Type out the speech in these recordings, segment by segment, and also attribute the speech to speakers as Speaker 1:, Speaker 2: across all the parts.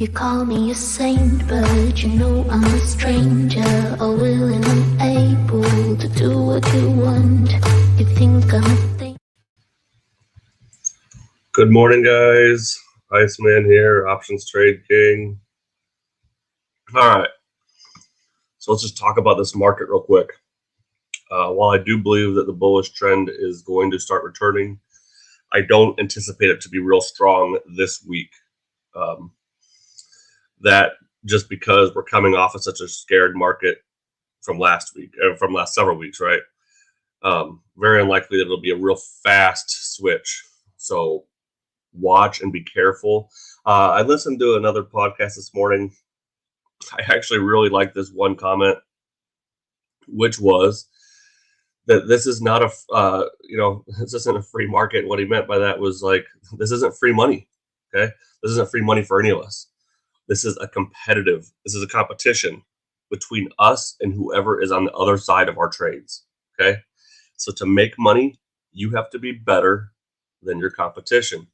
Speaker 1: You call me a saint, but you know I'm a stranger, all willing and able to do what you want. You think I'm a thing.
Speaker 2: Good morning, guys. Iceman here, Options Trade King. All right, so let's just talk about this market real quick. While I do believe that the bullish trend is going to start returning, I don't anticipate it to be real strong this week. That just because we're coming off of such a scared market from last week, from last several weeks, right? Very unlikely that it'll be a real fast switch. So watch and be careful. I listened to another podcast this morning. I actually really liked this one comment, which was that this is not this isn't a free market. What he meant by that was like, this isn't free money. Okay. This isn't free money for any of us. This is a competition between us and whoever is on the other side of our trades. Okay. So to make money, you have to be better than your competition.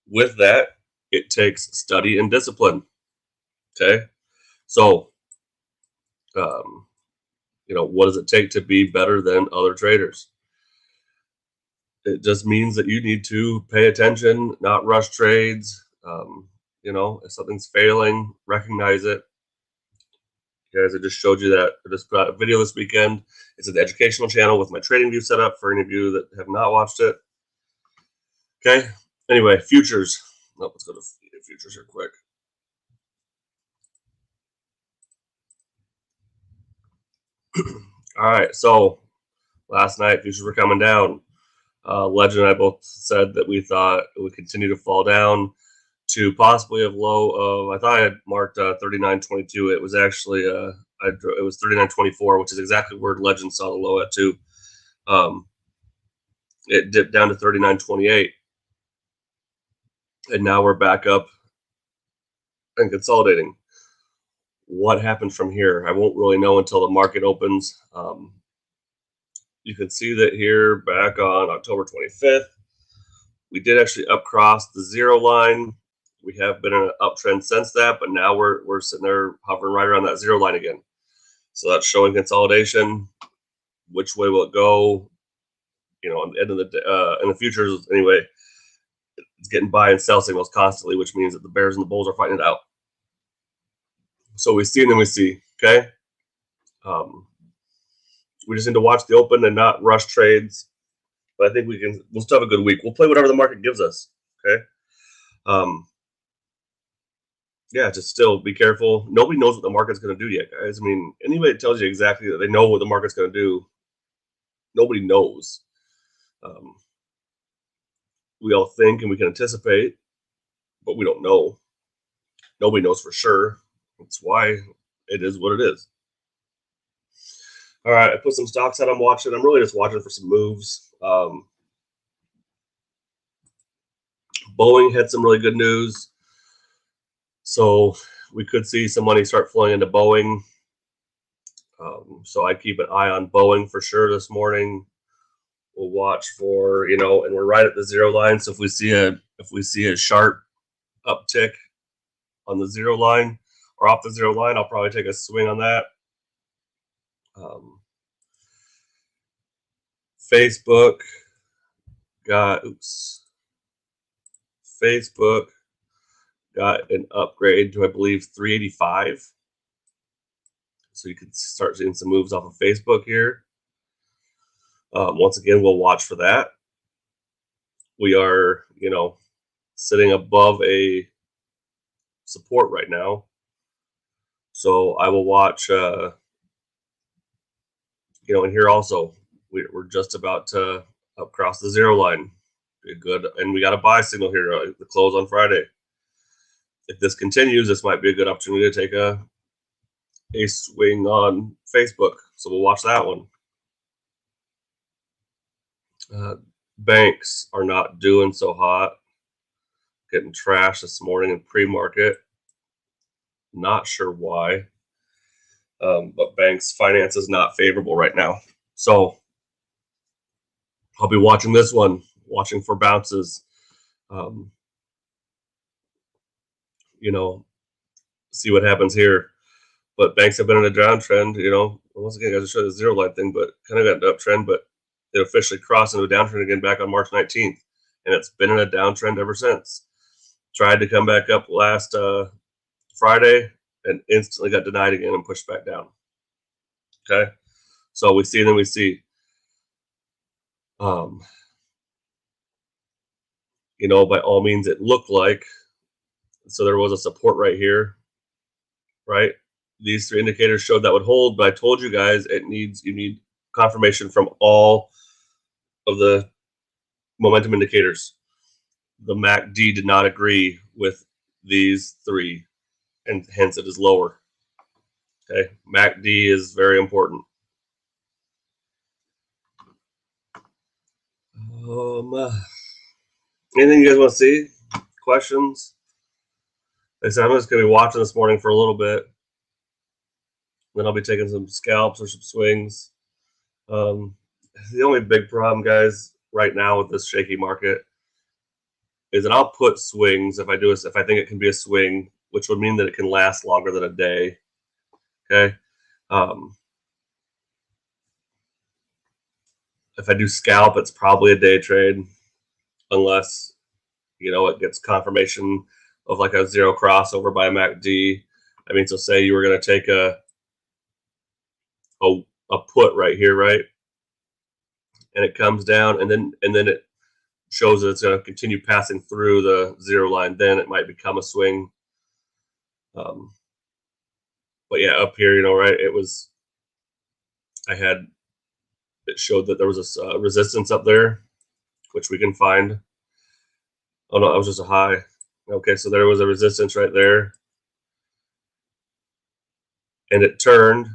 Speaker 2: With that, it takes study and discipline. Okay. So, what does it take to be better than other traders? It just means that you need to pay attention, not rush trades. If something's failing, recognize it. Guys, I just showed you that. I just put out a video this weekend. It's an educational channel with my trading view set up for any of you that have not watched it. Okay. Anyway, futures. Let's go to futures here quick. All right. So last night, futures were coming down. Legend and I both said that we thought it would continue to fall down to possibly a low of, I thought I had marked 39.22. It was actually it was 39.24, which is exactly where Legend saw the low at too. It dipped down to 39.28, and now we're back up and consolidating. What happened from here? I won't really know until the market opens. You can see that here back on October 25th, we did actually upcross the zero line. We have been in an uptrend since that, but now we're sitting there hovering right around that zero line again. So that's showing consolidation. Which way will it go? On the end of the in the futures anyway, it's getting buy and sell signals constantly, which means that the bears and the bulls are fighting it out. So we see and then we see. Okay. We just need to watch the open and not rush trades. But I think we'll still have a good week. We'll play whatever the market gives us. Okay. Just still be careful. Nobody knows what the market's going to do yet, guys. I mean, anybody that tells you exactly that they know what the market's going to do, nobody knows. We all think and we can anticipate, but we don't know. Nobody knows for sure. That's why it is what it is. All right, I put some stocks out I'm watching. I'm really just watching for some moves. Boeing had some really good news. So we could see some money start flowing into Boeing. So I keep an eye on Boeing for sure this morning. We'll watch for, and we're right at the zero line. So if we see a sharp uptick on the zero line or off the zero line, I'll probably take a swing on that. Facebook got an upgrade to, I believe, 385. So you could start seeing some moves off of Facebook here. Once again, we'll watch for that. We are, sitting above a support right now. So I will watch, and here also, we're just about to cross the zero line. Be good. And we got a buy signal here, the close on Friday. If this continues, this might be a good opportunity to take a swing on Facebook. So we'll watch that one. Banks are not doing so hot. Getting trashed this morning in pre-market. Not sure why. But banks' finance is not favorable right now. So I'll be watching this one, watching for bounces. see what happens here. But banks have been in a downtrend. Once again, guys, I showed the zero line thing, but kind of got an uptrend, but it officially crossed into a downtrend again back on March 19th, and it's been in a downtrend ever since. Tried to come back up last Friday and instantly got denied again and pushed back down. Okay, so we see, and then we see. By all means, it looked like, so there was a support right here, right? These three indicators showed that would hold, but I told you guys you need confirmation from all of the momentum indicators. The MACD did not agree with these three, and hence it is lower. Okay, MACD is very important. Anything you guys want to see? Questions? Like I said, I'm just going to be watching this morning for a little bit. Then I'll be taking some scalps or some swings. The only big problem, guys, right now with this shaky market is that I'll put swings if I think it can be a swing, which would mean that it can last longer than a day. Okay. If I do scalp, it's probably a day trade, unless it gets confirmation of like a zero crossover by a MACD. So say you were going to take a put right here, right? And it comes down, and then it shows that it's going to continue passing through the zero line. Then it might become a swing. But yeah, up here, right? It showed that there was a resistance up there, which we can find. Oh no, that was just a high. Okay, so there was a resistance right there, and it turned.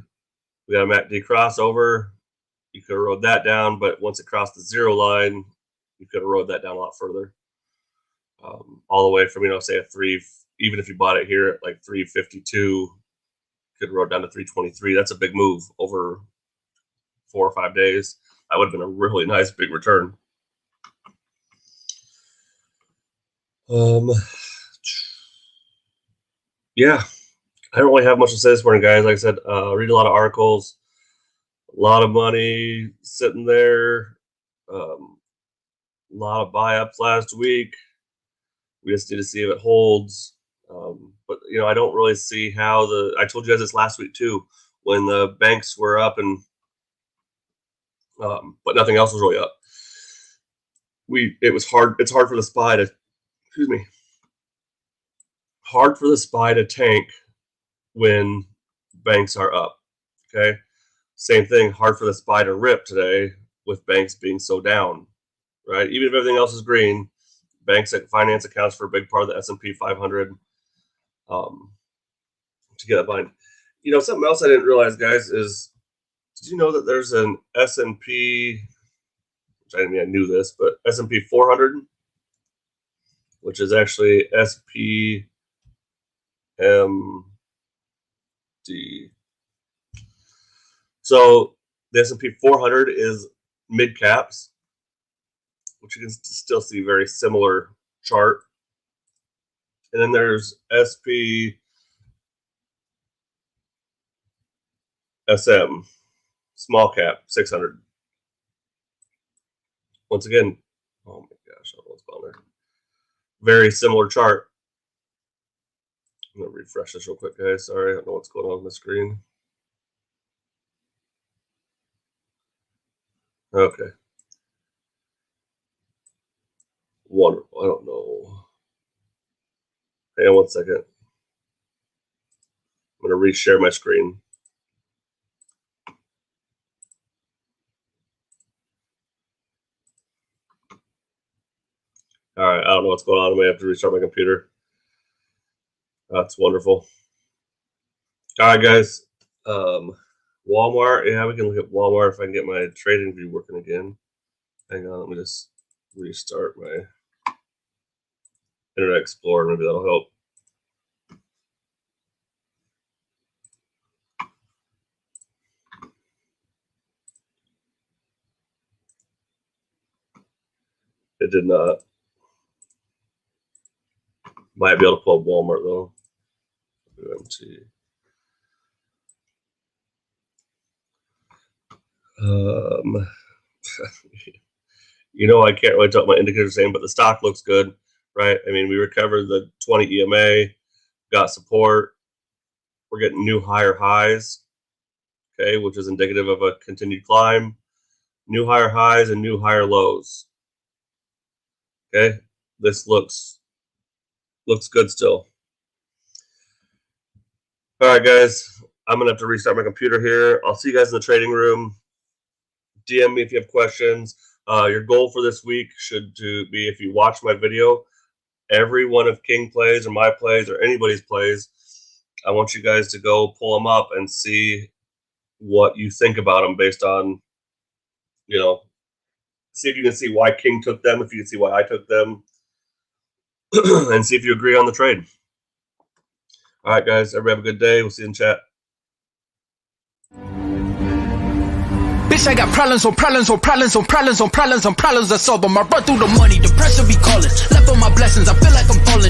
Speaker 2: We got a MACD crossover. You could have rode that down, but once it crossed the zero line, you could have rode that down a lot further. All the way from, say a 3, even if you bought it here at like 352, could have rode down to 323. That's a big move over 4 or 5 days. That would have been a really nice big return. Yeah, I don't really have much to say this morning, guys. Like I said, read a lot of articles, a lot of money sitting there, a lot of buy-ups last week. We just need to see if it holds. But I don't really see how I told you guys this last week too, when the banks were up and but nothing else was really up. It's hard for the SPY to, hard for the SPY to tank when banks are up. Okay, same thing, hard for the SPY to rip today with banks being so down, right? Even if everything else is green, banks and finance accounts for a big part of the S&P 500. To get that bind. Something else I didn't realize, guys, is did you know that there's an S&P, which I knew this, but S&P 400, which is actually SPMD. So the S&P 400 is mid caps, which you can still see very similar chart. And then there's SM, small cap, 600. Once again, oh my gosh, I don't know what's going on there. Very similar chart. I'm going to refresh this real quick, guys. Sorry, I don't know what's going on the screen. Okay. Wonderful. I don't know. Hang on 1 second. I'm going to reshare my screen. All right, I don't know what's going on. I may have to restart my computer. That's wonderful. All right, guys. Walmart. Yeah, we can look at Walmart if I can get my trading view working again. Hang on, let me just restart my Internet Explorer. Maybe that'll help. It did not. Might be able to pull Walmart though. UMT. You know, I can't really tell what my indicators are saying, but the stock looks good, right? I mean, we recovered the 20 EMA, got support. We're getting new higher highs, okay, which is indicative of a continued climb. New higher highs and new higher lows. Okay, this looks good still. All right, guys, I'm gonna have to restart my computer here. I'll see you guys in the trading room. DM me if you have questions. Your goal for this week should be, if you watch my video, every one of King plays or my plays or anybody's plays, I want you guys to go pull them up and see what you think about them based on, you know, see if you can see why King took them, if you can see why I took them, and see if you agree on the trade. All right, guys, everybody have a good day. We'll see you in chat.
Speaker 3: Bitch, I got problems on problems on problems on problems on problems on problems to solve them. I run through the money, the pressure be calling. Left on my blessings, I feel like I'm falling.